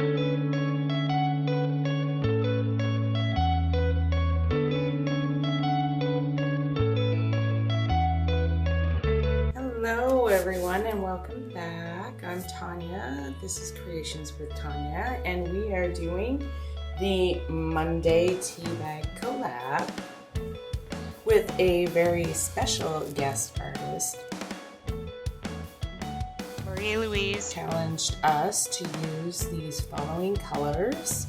Hello everyone and welcome back. I'm Tanya. This is Creations with Tanya and we are doing the Monday Tea Bag collab with a very special guest artist. Marie Louise Challenged us to use these following colors: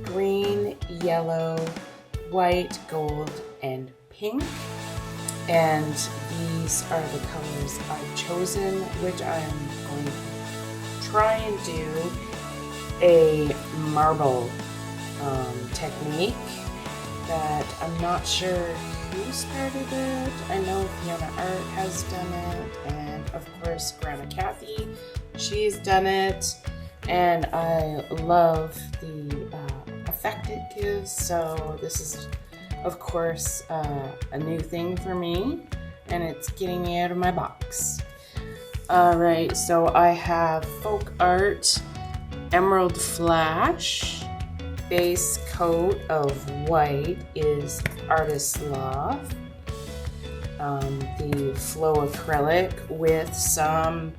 green, yellow, white, gold, and pink. And these are the colors I've chosen, which I'm going to try and do a marble technique that I'm not sure who started it. I know Fiona Art has done it, and of course Grandma Kathy, she's done it, and I love the effect it gives. So this is of course a new thing for me, and it's getting me out of my box. Alright, so I have Folk Art Emerald Flash. Base coat of white is Artist Loft. The Flow Acrylic with some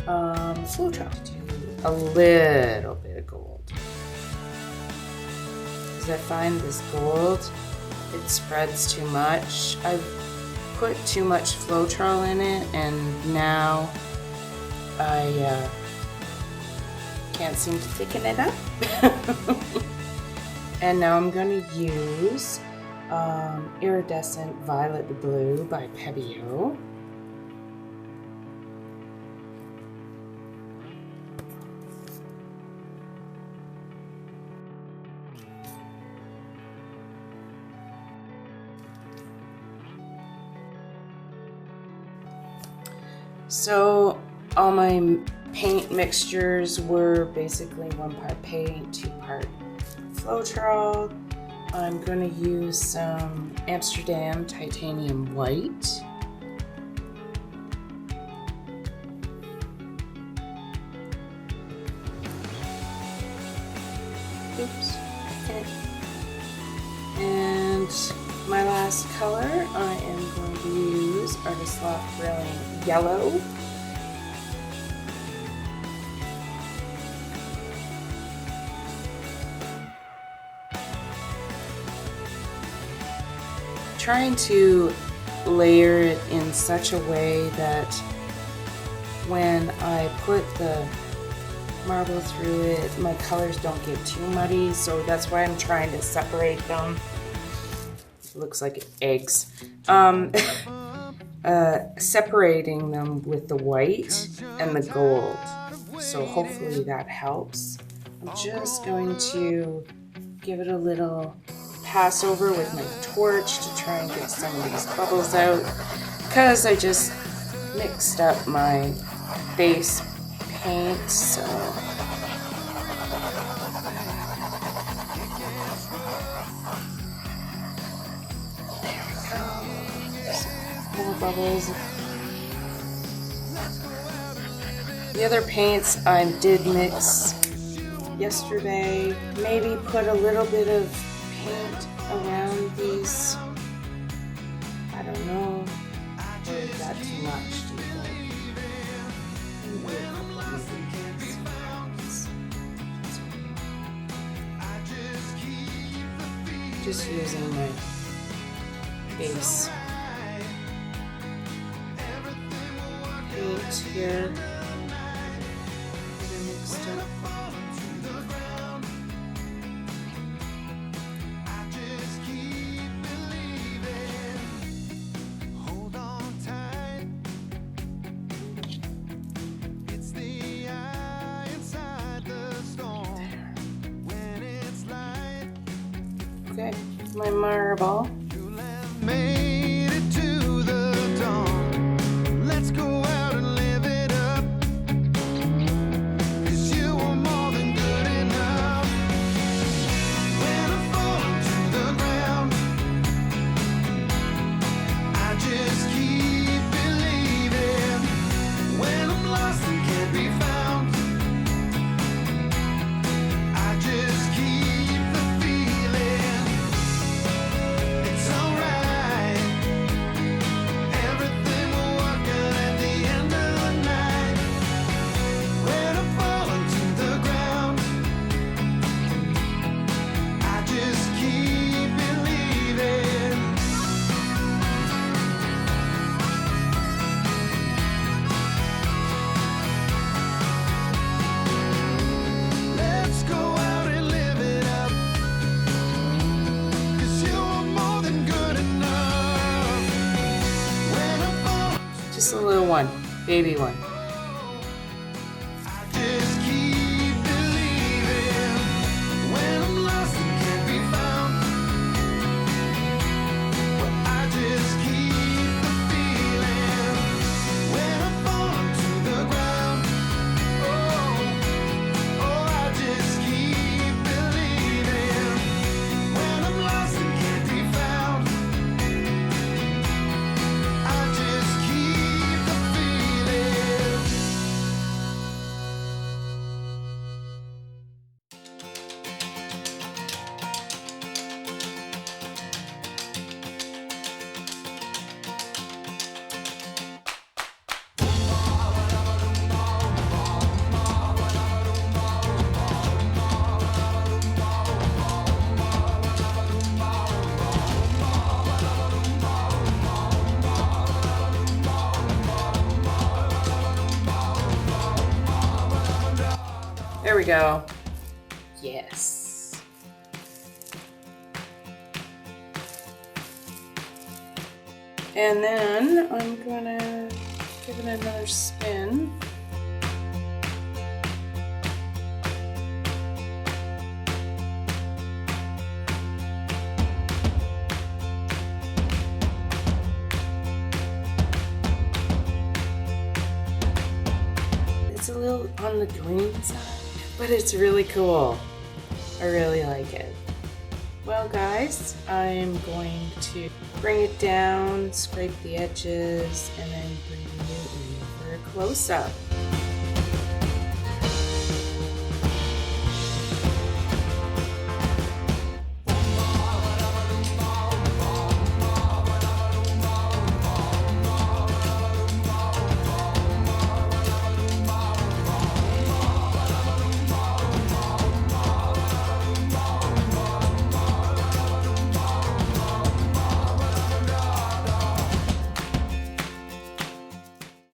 Floetrol. A little bit of gold. Because I find this gold, it spreads too much. I've put too much Floetrol in it, and now I can't seem to thicken it up. And now I'm going to use Iridescent Violet Blue by Pebeo. So all my paint mixtures were basically 1 part paint, 2 part Floetrol. I'm going to use some Amsterdam Titanium White. Oops. Okay. And my last color, I am going to use Artist Loft Brilliant Yellow. Trying to layer it in such a way that when I put the marble through it, my colors don't get too muddy, so that's why I'm trying to separate them. It looks like eggs. Separating them with the white and the gold, so hopefully that helps. I'm just going to give it a little pass over with my torch to try and get some of these bubbles out, because I just mixed up my base paint. So more bubbles. The other paints I did mix yesterday. Maybe put a little bit of paint around these. I don't know. Or is that too much, do you think? Maybe a couple of things. Just using my base paint here. Mixed up. Okay, my marble. Made it to the dawn. Let's go out and live it up. 'Cause you were more than good enough. When I fall to the ground, I just keep believing. When I'm lost and can't be found, Just a little one, baby one. Just keep believing when I'm lost and can't be found. Well, I just keep the feeling when I'm falling to the ground. Oh, I just keep believing when I'm lost and can't be found. I just keep the feeling. There we go. Yes. And then I'm gonna give it another spin. It's a little on the green side, but it's really cool. I really like it. Well guys, I'm going to bring it down, scrape the edges, and then bring you in for a close-up.